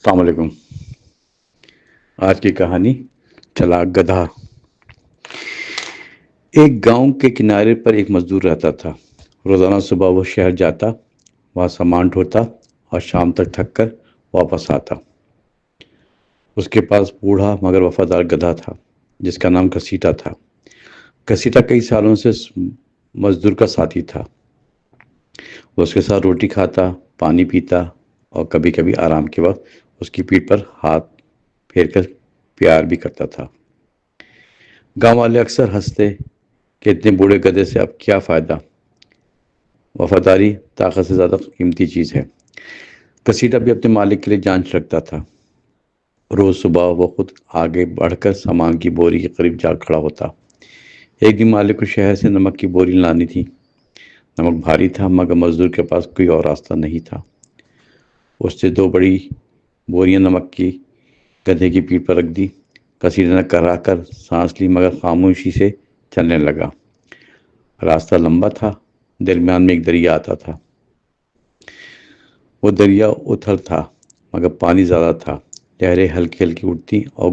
السلام علیکم۔ آج کی کہانی چلاک گدھا۔ ایک گاؤں کے کنارے پر ایک مزدور رہتا تھا۔ روزانہ صبح وہ شہر جاتا، وہاں سامان ڈھوتا اور شام تک تھک کر واپس آتا۔ اس کے پاس بوڑھا مگر وفادار گدھا تھا جس کا نام گھسیٹا تھا۔ گھسیٹا کئی سالوں سے مزدور کا ساتھی تھا۔ وہ اس کے ساتھ روٹی کھاتا، پانی پیتا اور کبھی کبھی آرام کے وقت اس کی پیٹھ پر ہاتھ پھیر کر پیار بھی کرتا تھا۔ گاؤں والے اکثر ہنستے کہ اتنے بوڑھے گدھے سے اب کیا فائدہ، وفاداری طاقت سے زیادہ قیمتی چیز ہے۔ گھسیٹا بھی اپنے مالک کے لیے جان چھڑکتا تھا۔ روز صبح وہ خود آگے بڑھ کر سامان کی بوری کے قریب جا کھڑا ہوتا۔ ایک دن مالک کو شہر سے نمک کی بوری لانی تھی۔ نمک بھاری تھا مگر مزدور کے پاس کوئی اور راستہ نہیں تھا۔ اس نے 2 بڑی بوریاں نمک کی گدھے کی پیٹھ پر رکھ دی۔ گھسیٹا نے کرا کر سانس لی مگر خاموشی سے چلنے لگا۔ راستہ لمبا تھا، درمیان میں ایک دریا آتا تھا۔ وہ دریا اتھل تھا مگر پانی زیادہ تھا۔ لہریں ہلکی ہلکی اٹھتی اور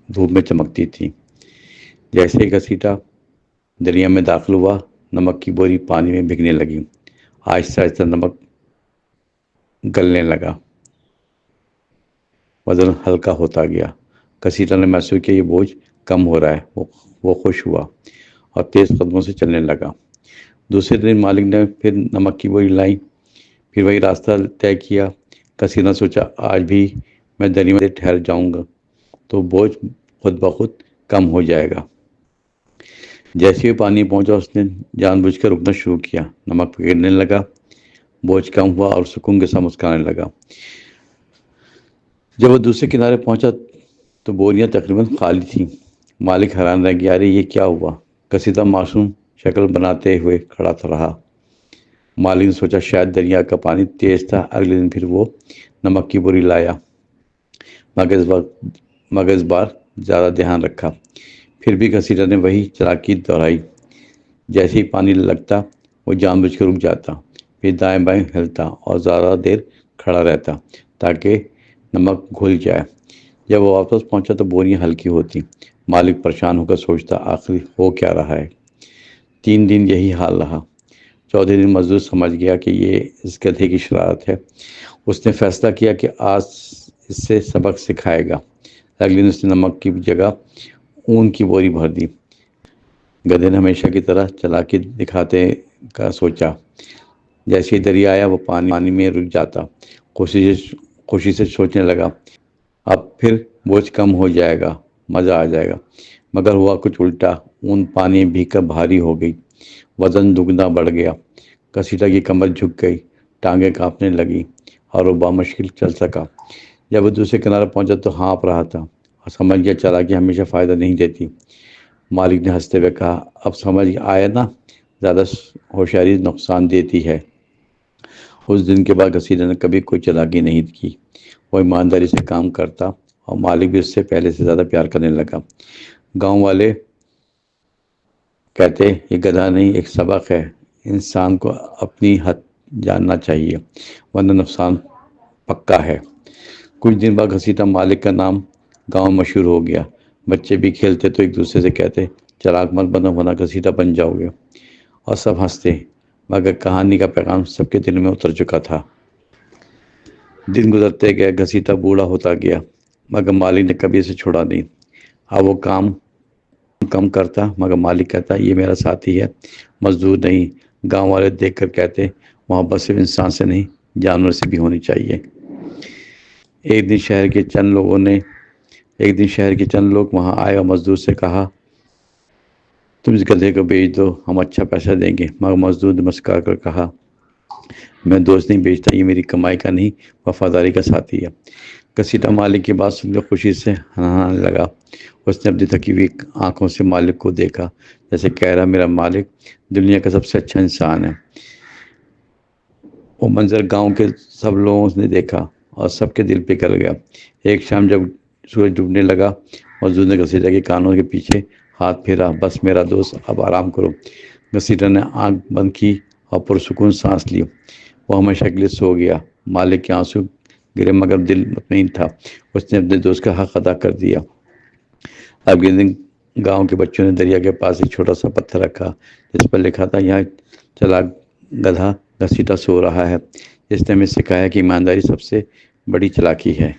دھوپ میں چمکتی تھیں۔ جیسے ہی گھسیٹا دریا میں داخل ہوا، نمک کی بوری پانی میں بھیگنے لگی۔ آہستہ آہستہ نمک گلنے لگا، وزن ہلکا ہوتا گیا۔ گھسیٹا نے محسوس کیا یہ بوجھ کم ہو رہا ہے۔ وہ خوش ہوا اور تیز قدموں سے چلنے لگا۔ دوسرے دن مالک نے پھر نمک کی بوری لائی، پھر وہی راستہ طے کیا۔ گھسیٹا نے سوچا آج بھی میں دریا میں ٹھہر جاؤں گا تو بوجھ خود بخود کم ہو جائے گا۔ جیسے ہی پانی پہنچا اس نے جان بوجھ کر رکنا شروع کیا۔ نمک گرنے لگا، بوجھ کم ہوا اور سکون کے ساتھ مسکرانے لگا۔ جب وہ دوسرے کنارے پہنچا تو بوریاں تقریباً خالی تھیں۔ مالک حیران رہ گیا، ارے یہ کیا ہوا؟ گھسیٹا معصوم شکل بناتے ہوئے کھڑا رہا۔ مالک نے سوچا شاید دریا کا پانی تیز تھا۔ اگلے دن پھر وہ نمک کی بوری لایا مگر اس بار زیادہ دھیان رکھا۔ پھر بھی گھسیٹا نے وہی چالاکی دہرائی۔ جیسے ہی پانی لگتا وہ جان بوجھ کر رک جاتا، پھر دائیں بائیں ہلتا اور زیادہ دیر کھڑا رہتا تاکہ نمک گھل جائے۔ جب وہ واپس پہنچا تو بوریاں ہلکی ہوتی۔ مالک پریشان ہو کر سوچتا آخر ہو کیا رہا ہے۔ 3 دن یہی حال رہا۔ چوتھے دن مزدور سمجھ گیا کہ یہ اس گدھے کی شرارت ہے۔ اس نے فیصلہ کیا کہ آج اس سے سبق سکھائے گا۔ اگلے دن اس نے نمک کی جگہ اون کی بوری بھر دی۔ گدھے نے ہمیشہ کی طرح چالاکی دکھاتے کا سوچا۔ جیسے ہی دریا آیا وہ پانی میں رک جاتا۔ خوشی سے سوچنے لگا اب پھر بوجھ کم ہو جائے گا، مزہ آ جائے گا۔ مگر ہوا کچھ الٹا۔ اون پانی میں بھیگ کر بھاری ہو گئی، وزن دگنا بڑھ گیا۔ گھسیٹا کی کمر جھک گئی، ٹانگیں کانپنے لگی اور وہ بامشکل چل سکا۔ جب وہ دوسرے کنارے پہنچا تو ہانپ رہا تھا اور سمجھ گیا چالاکی ہمیشہ فائدہ نہیں دیتی۔ مالک نے ہنستے ہوئے کہا اب سمجھ آیا نا، زیادہ ہوشیاری نقصان دیتی ہے۔ اس دن کے بعد گھسیٹا نے کبھی کوئی چالاکی نہیں کی۔ وہ ایمانداری سے کام کرتا اور مالک بھی اس سے پہلے سے زیادہ پیار کرنے لگا۔ گاؤں والے کہتے یہ گدھا نہیں ایک سبق ہے، انسان کو اپنی حد جاننا چاہیے ورنہ نقصان پکا ہے۔ کچھ دن بعد گھسیٹا مالک کا نام گاؤں میں مشہور ہو گیا۔ بچے بھی کھیلتے تو ایک دوسرے سے کہتے چلاک مت بنو ورنہ گھسیٹا بن جاؤ گے، اور سب ہنستے۔ مگر کہانی کا پیغام سب کے دل میں اتر چکا تھا۔ دن گزرتے گئے، گھسیٹا بوڑھا ہوتا گیا مگر مالک نے کبھی اسے چھوڑا نہیں۔ اب وہ کام کم کرتا مگر مالک کہتا یہ میرا ساتھی ہے، مزدور نہیں۔ گاؤں والے دیکھ کر کہتے محبت صرف انسان سے نہیں جانور سے بھی ہونی چاہیے۔ ایک دن شہر کے چند لوگ وہاں آئے اور مزدور سے کہا تم اس گدھے کو بیچ دو، ہم اچھا پیسہ دیں گے۔ مگر مزدور نے مسکرا کر کہا میں دوست نہیں بیچتا، یہ میری کمائی کا نہیں وفاداری کا ساتھی ہے۔ گھسیٹا مالک کی بات سن کر خوشی سے ہنسنے لگا۔ اس نے اپنی تھکی ہوئی آنکھوں سے مالک کو دیکھا، جیسے کہہ رہا میرا مالک دنیا کا سب سے اچھا انسان ہے۔ وہ منظر گاؤں کے سب لوگوں نے دیکھا اور سب کے دل پہ گل گیا۔ ایک شام جب سورج ڈوبنے لگا، مزدور نے گھسیٹا کے کانوں کے پیچھے ہاتھ پھیرا، بس میرا دوست اب آرام کرو۔ گھسیٹا نے آنکھ بند کی اور پرسکون سانس لی۔ وہ ہمیشہ کے لیے سو گیا۔ مالک کے آنسو گرے مگر دل مطمئن تھا، اس نے اپنے دوست کا حق ادا کر دیا۔ اگلے دن گاؤں کے بچوں نے دریا کے پاس ایک چھوٹا سا پتھر رکھا جس پر لکھا تھا، یہاں چلاک گدھا گھسیٹا سو رہا ہے، جس نے ہمیں سکھایا کہ ایمانداری سب سے بڑی چلاکی ہے۔